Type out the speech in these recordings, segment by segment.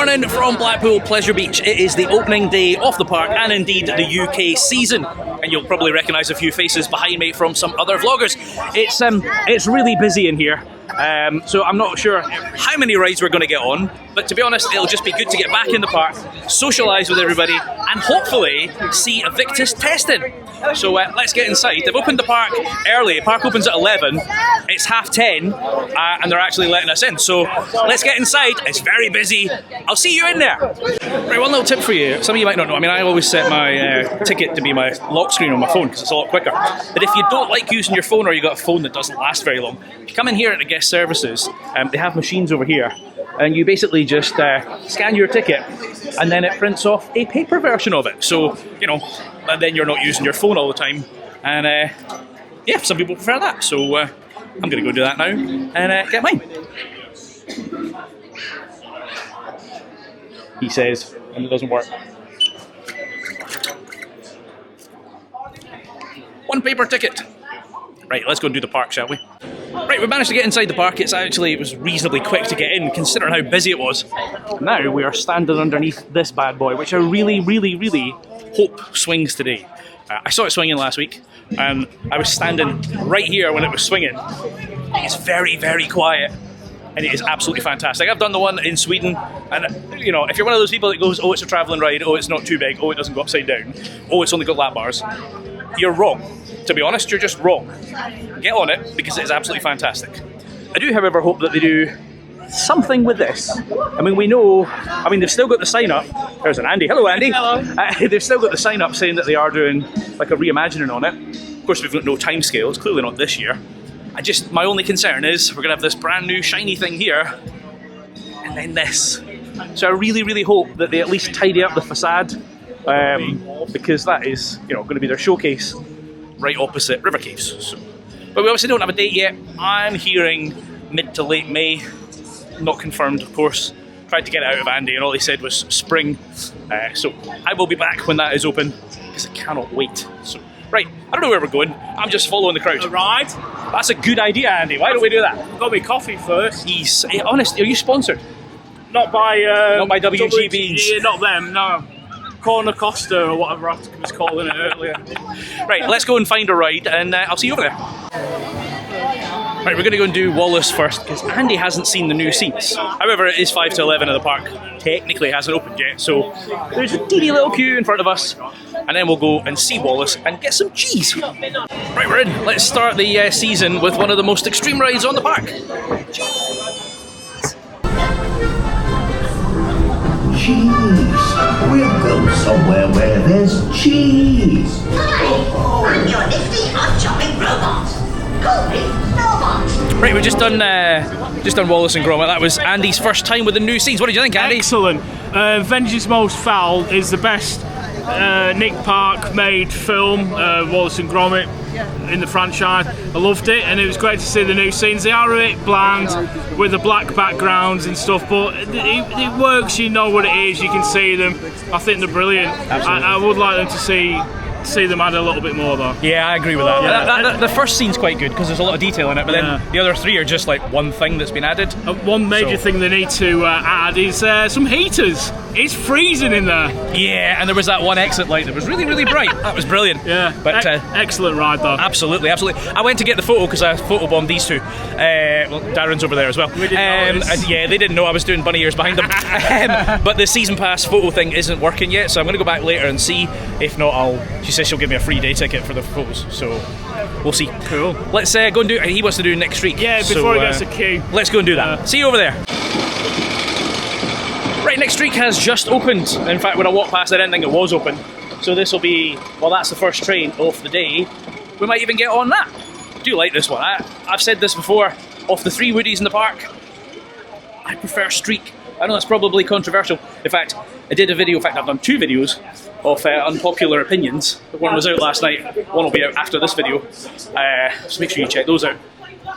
morning from Blackpool Pleasure Beach. It is the opening day of the park and indeed the UK season. And you'll probably recognise a few faces behind me from some other vloggers. It's really busy in here. So I'm not sure how many rides we're going to get on, but to be honest, it'll just be good to get back in the park, socialise with everybody, and hopefully see Invictus testing. So let's get inside. They've opened the park early. The park opens at 11. It's 10:30, and they're actually letting us in. So let's get inside. It's very busy. I'll see you in there. Right, one little tip for you. Some of you might not know. I mean, I always set my ticket to be my lock screen on my phone because it's a lot quicker. But if you don't like using your phone, or you got a phone that doesn't last very long, if you come in here at the guest services, they have machines over here, and you basically just scan your ticket, and then it prints off a paper version of it. So, you know, and then you're not using your phone all the time. And yeah, some people prefer that. So I'm going to go do that now and get mine. He says, and it doesn't work. One paper ticket. Right, let's go and do the park, shall we? Right, we managed to get inside the park. It was reasonably quick to get in, considering how busy it was. Now we are standing underneath this bad boy, which I really, really, really hope swings today. I saw it swinging last week, and I was standing right here when it was swinging. It's very, very quiet, and it is absolutely fantastic. I've done the one in Sweden, and you know, if you're one of those people that goes, oh, it's a travelling ride, oh, it's not too big, oh, it doesn't go upside down, oh, it's only got lap bars, you're wrong. To be honest, you're just wrong. Get on it, because it is absolutely fantastic. I do, however, hope that they do something with this. I mean, we know, they've still got the sign up. There's an Andy. Hello, Andy. Hello. They've still got the sign up saying that they are doing like a reimagining on it. Of course, we've got no time scale. It's clearly not this year. My only concern is we're going to have this brand new shiny thing here, and then this. So I really, really hope that they at least tidy up the facade, because that is, you know, going to be their showcase right opposite River Caves. So, but we obviously don't have a date yet. I'm hearing mid to late May. Not confirmed, of course. Tried to get it out of Andy, and all he said was spring. So I will be back when that is open, because I cannot wait. So, right, I don't know where we're going. I'm just following the crowd. A ride? That's a good idea, Andy. Why don't we do that? Got me coffee first. Honest, are you sponsored? Not by WG Beans. Yeah, not them, no. Corner Costa or whatever I was calling it earlier. Right, let's go and find a ride, and I'll see you over there. Right, we're going to go and do Wallace first, because Andy hasn't seen the new seats. However, it is 5 to 11 and the park technically hasn't opened yet, so there's a teeny little queue in front of us, and then we'll go and see Wallace and get some cheese. Right, we're in. Let's start the season with one of the most extreme rides on the park. Cheese. We'll go somewhere where there's cheese. Hi, I'm your nifty hot-chopping robot. Call me Robot. Right, we've just done Wallace and Gromit. That was Andy's first time with the new scenes. What did you think, Andy? Excellent. Vengeance Most Foul is the best Nick Park made film, Wallace and Gromit, in the franchise. I loved it, and it was great to see the new scenes. They are a bit bland with the black backgrounds and stuff, but it works. You know what it is, you can see them. I think they're brilliant. I would like them to see them add a little bit more though. Yeah, I agree with that. Yeah. The first scene's quite good because there's a lot of detail in it, but then the other three are just like one thing that's been added. One major thing they need to add is some heaters. It's freezing in there. Yeah, and there was that one exit light that was really, really bright. That was brilliant. Yeah, but excellent ride though. Absolutely, absolutely. I went to get the photo because I photobombed these two. Well, Darren's over there as well. We didn't notice. Yeah, they didn't know I was doing bunny ears behind them. But the season pass photo thing isn't working yet, so I'm going to go back later and see. If not, she says she'll give me a free day ticket for the photos, so we'll see. Cool. Let's go and do. He wants to do next streak. Yeah, before he gets a queue. Let's go and do that. See you over there. Right, next streak has just opened. In fact, when I walked past, I didn't think it was open. So this will be, well, that's the first train of the day. We might even get on that. I do like this one. I've said this before. Of the 3 Woodies in the park, I prefer Streak. I know that's probably controversial. In fact, I did a video. In fact, I've done 2 videos of unpopular opinions. One was out last night. One will be out after this video. So make sure you check those out.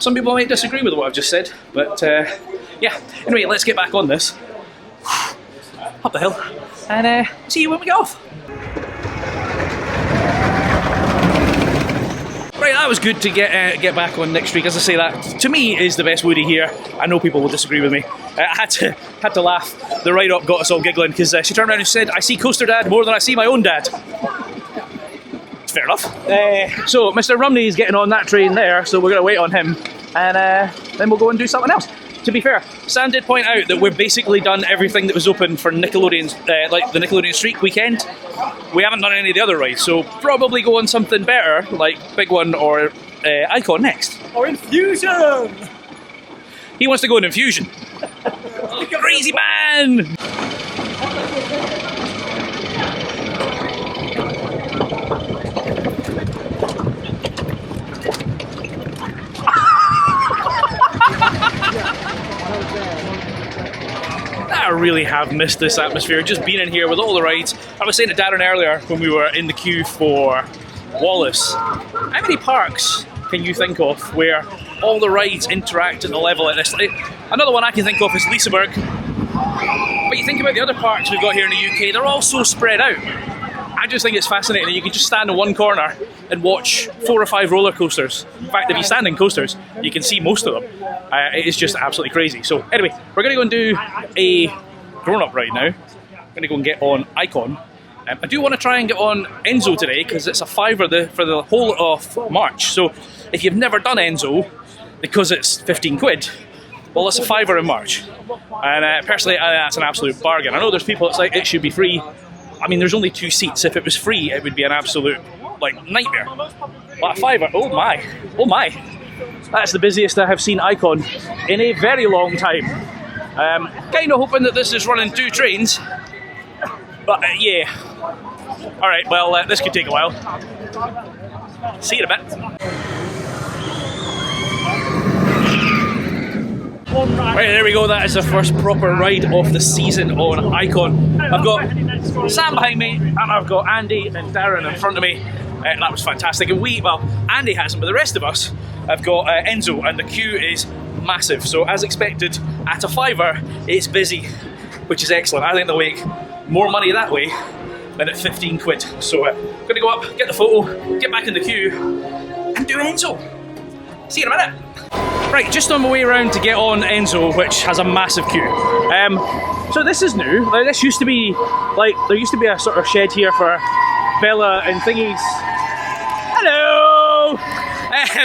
Some people might disagree with what I've just said, but yeah. Anyway, let's get back on this. Up the hill, and see you when we get off. Right, that was good to get back on Nick's streak. As I say, that to me is the best Woody here. I know people will disagree with me. I had to laugh. The ride up got us all giggling because she turned around and said, "I see Coaster Dad more than I see my own dad." Fair enough. So Mr. Rumney is getting on that train there, so we're going to wait on him, and then we'll go and do something else. To be fair, Sam did point out that we've basically done everything that was open for Nickelodeon's, like the Nickelodeon Streak weekend. We haven't done any of the other rides, so probably go on something better, like Big One or Icon next. Or Infusion! He wants to go in Infusion. Crazy man! I really have missed this atmosphere, just being in here with all the rides. I was saying to Darren earlier when we were in the queue for Wallace, how many parks can you think of where all the rides interact at the level like this? Another one I can think of is Liseberg. But you think about the other parks we've got here in the UK, they're all so spread out. I just think it's fascinating that you can just stand in one corner and watch 4 or 5 roller coasters. In fact, if you stand in coasters, you can see most of them. It is just absolutely crazy. So anyway, we're going to go and do a grown-up ride now. I'm going to go and get on Icon. I do want to try and get on Enso today because it's a £5 for the whole of March. So if you've never done Enso, because it's 15 quid, well, it's a £5 in March. And personally, that's an absolute bargain. I know there's people that's like, it should be free. I mean, there's only 2 seats. If it was free, it would be an absolute, nightmare. But a £5, oh my. That's the busiest I have seen Icon in a very long time. Kind of hoping that this is running 2 trains. But yeah. Alright, well, this could take a while. See you in a bit. Right, there we go. That is the first proper ride of the season on Icon. I've got Sam behind me, and I've got Andy and Darren in front of me. That was fantastic. And Andy hasn't, but the rest of us have got Enso, and the queue is massive. So as expected, at a £5, it's busy, which is excellent. I think they'll make more money that way than at 15 quid. So I'm going to go up, get the photo, get back in the queue, and do Enso. See you in a minute. Right, just on my way around to get on Enso, which has a massive queue. So this is new. This used to be, there used to be a sort of shed here for Bella and thingies. Hello!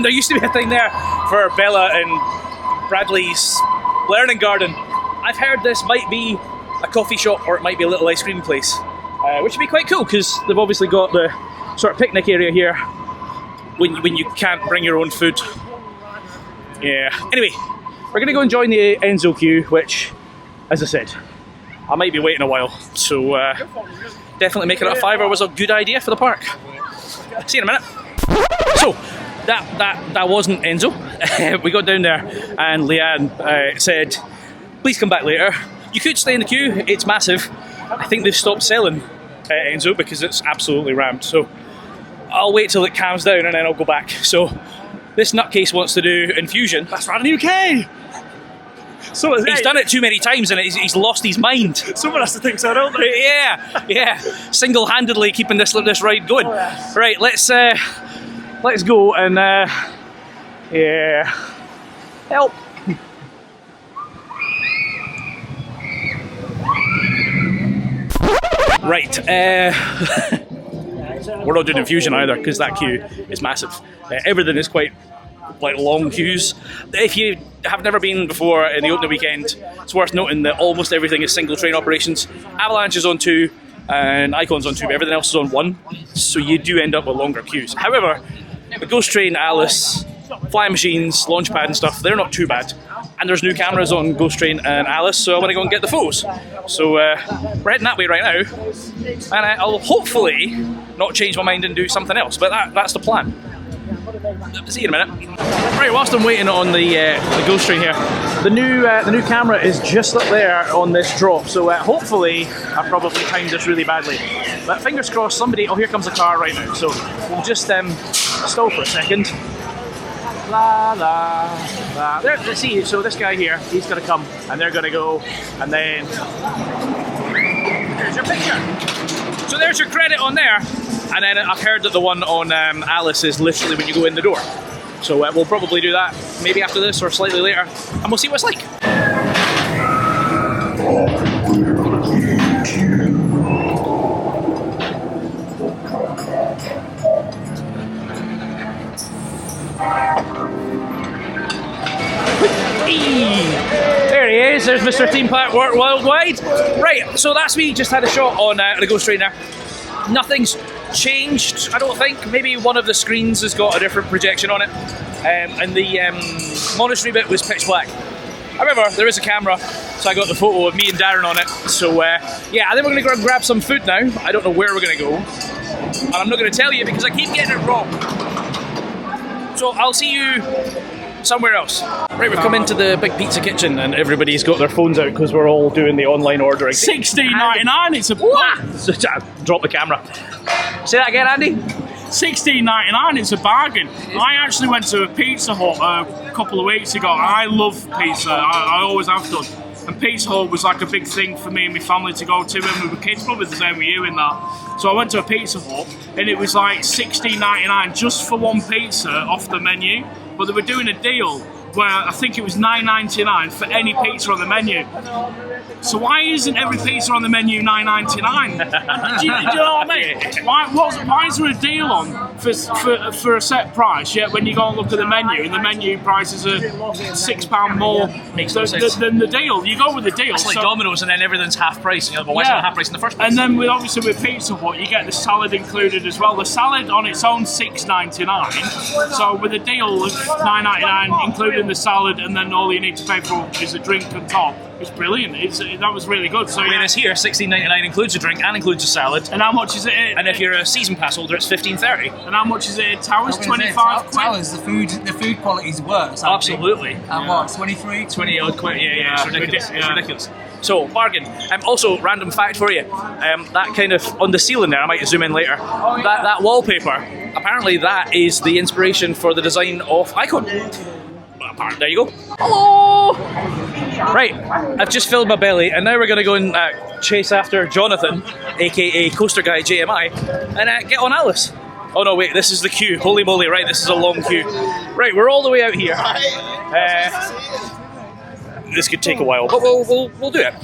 There used to be a thing there for Bella and Bradley's learning garden. I've heard this might be a coffee shop or it might be a little ice cream place, which would be quite cool because they've obviously got the sort of picnic area here when you can't bring your own food. Yeah. Anyway, we're going to go and join the Enso queue, which, as I said, I might be waiting a while. So definitely making it a £5 was a good idea for the park. See you in a minute. So that wasn't Enso. We got down there and Leanne said, "Please come back later. You could stay in the queue. It's massive. I think they've stopped selling Enso because it's absolutely rammed. So I'll wait till it calms down and then I'll go back." So this nutcase wants to do Infusion. That's right in the UK! So he's done it too many times and he's lost his mind. Someone has to think so, don't they? Yeah. Single-handedly keeping this ride going. Oh, yes. Right, let's go and yeah. Help. Right. We're not doing Infusion either because that queue is massive. Everything is quite long queues. If you have never been before in the opening weekend, it's worth noting that almost everything is single train operations. Avalanche is on 2 and Icon's on 2, but everything else is on 1. So you do end up with longer queues. However, the Ghost Train, Alice, Flying Machines, Launchpad and stuff, they're not too bad. And there's new cameras on Ghost Train and Alice, so I want to go and get the photos. So we're heading that way right now, and I'll hopefully not change my mind and do something else, but that's the plan. See you in a minute. Right, whilst I'm waiting on the Ghost Train here, the new camera is just up there on this drop, so hopefully I probably timed this really badly. But fingers crossed, somebody... Oh, here comes a car right now, so we'll just stall for a second. La la la. There, let's see. So this guy here, he's going to come, and they're going to go, and then here's your picture. So there's your credit on there. And then I've heard that the one on Alice is literally when you go in the door. So we'll probably do that maybe after this or slightly later, and we'll see what it's like. There he is, there's Mr. Theme Park Worldwide. Right, so that's me, just had a shot on the Ghost Train there. Nothing's changed, I don't think. Maybe one of the screens has got a different projection on it, and the monastery bit was pitch black. However, there is a camera, so I got the photo of me and Darren on it. So yeah, I think we're going to go and grab some food now. I don't know where we're going to go, and I'm not going to tell you because I keep getting it wrong. So I'll see you somewhere else. Right, we've come into the big pizza kitchen and everybody's got their phones out because we're all doing the online ordering. $16.99, it's a... Drop the camera. Say that again, Andy? $16.99, it's a bargain. I actually went to a Pizza Hut a couple of weeks ago. I love pizza, I always have done. And Pizza Hut was like a big thing for me and my family to go to when we were kids, probably the same with you in that. So I went to a Pizza Hut and it was like $16.99 just for one pizza off the menu. But they were doing a deal where I think it was $9.99 for any pizza on the menu. So why isn't every pizza on the menu $9.99? do you know what I mean? Why is there a deal on for a set price, yet when you go and look at the menu, and the menu prices are £6 more than the deal? You go with the deal. It's like Domino's and then everything's half price. You know, but why is it half price in the first place? And then obviously with Pizza Hut, you get the salad included as well. The salad on its own $6.99. So with a deal of $9.99 including the salad, and then all you need to pay for is a drink on top. It's brilliant. That was really good. So whereas here, $16.99 includes a drink and includes a salad. And how much is it? And if you're a season pass holder, it's $15.30. And how much is it at Towers? 25 quid. Towers, the food quality's worse. Absolutely. And what? 23? 20 odd quid. Yeah. It's ridiculous. It's ridiculous. So bargain. Also, random fact for you. That kind of on the ceiling there. I might zoom in later. Oh, yeah. That wallpaper. Apparently, that is the inspiration for the design of Icon. There you go. Hello! Right, I've just filled my belly and now we're going to go and chase after Jonathan, aka Coaster Guy JMI, and get on Alice. Oh no, wait, this is the queue. Holy moly, right, this is a long queue. Right, we're all the way out here. This could take a while, but we'll do it.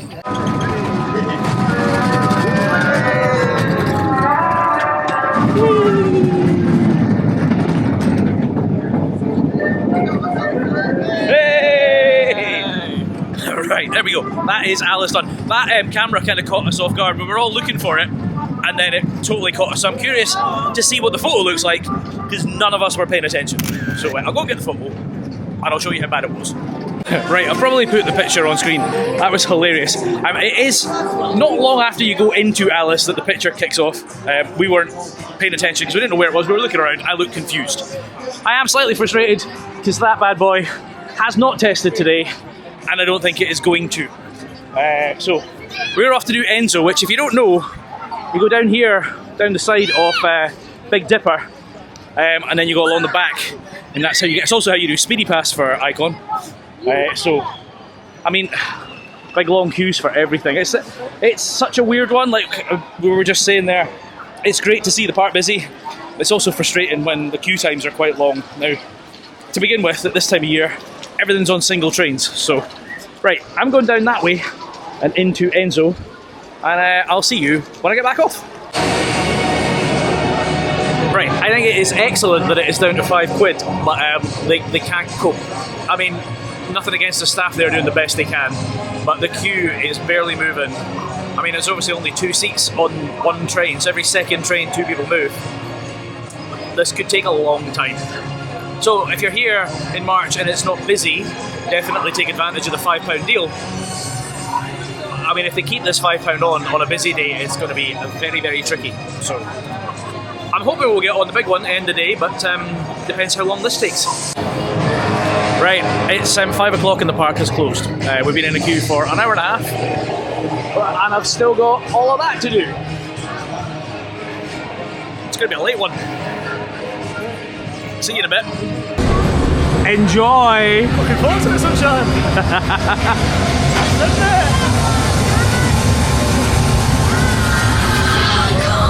Right, there we go. That is Alice done. That camera kind of caught us off guard. We were all looking for it, and then it totally caught us. So I'm curious to see what the photo looks like, because none of us were paying attention. So I'll go get the photo, and I'll show you how bad it was. Right, I'll probably put the picture on screen. That was hilarious. It is not long after you go into Alice that the picture kicks off. We weren't paying attention because we didn't know where it was. We were looking around. I looked confused. I am slightly frustrated because that bad boy has not tested today, and I don't think it is going to. So we're off to do Enso, which if you don't know, you go down here, down the side of Big Dipper, and then you go along the back, and that's how you get. It's also how you do Speedy Pass for Icon. So, I mean, big long queues for everything. It's such a weird one. Like we were just saying there, it's great to see the park busy. It's also frustrating when the queue times are quite long. Now, to begin with, at this time of year, everything's on single trains. So, right, I'm going down that way and into Enso, and I'll see you when I get back off. Right, I think it is excellent that it is down to £5, but they can't cope. I mean, nothing against the staff, they're doing the best they can, but the queue is barely moving. I mean, it's obviously only 2 seats on one train, so every second train 2 people move. This could take a long time. So if you're here in March and it's not busy, definitely take advantage of the £5 deal. I mean, if they keep this £5 on a busy day, it's going to be very, very tricky. So I'm hoping we'll get on the big one end of the day, but depends how long this takes. Right, it's 5 o'clock and the park is closed. We've been in a queue for an hour and a half, and I've still got all of that to do. It's going to be a late one. See you in a bit. Enjoy! Looking forward to the sunshine! Icon.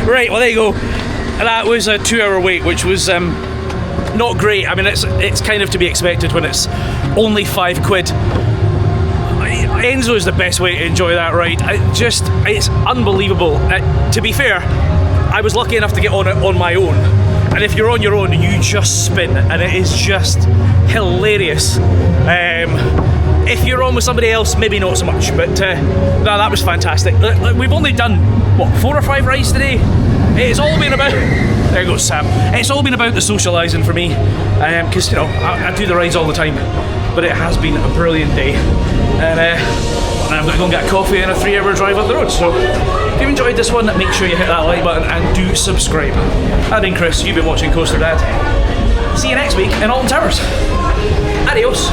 Right, well there you go. That was a 2-hour wait, which was not great. I mean, it's kind of to be expected when it's only £5. Enso is the best way to enjoy that ride. It's unbelievable. To be fair, I was lucky enough to get on it on my own. And if you're on your own, you just spin, and it is just hilarious. If you're on with somebody else, maybe not so much, but no, that was fantastic. We've only done, what, 4 or 5 rides today? It's all been about, there goes Sam, it's all been about the socialising for me, because, you know, I do the rides all the time, but it has been a brilliant day, and I'm going to go and get a coffee and a 3-hour drive up the road. So if you've enjoyed this one, make sure you hit that like button and do subscribe. I've been Chris, you've been watching Coaster Dad. See you next week in Alton Towers. Adios.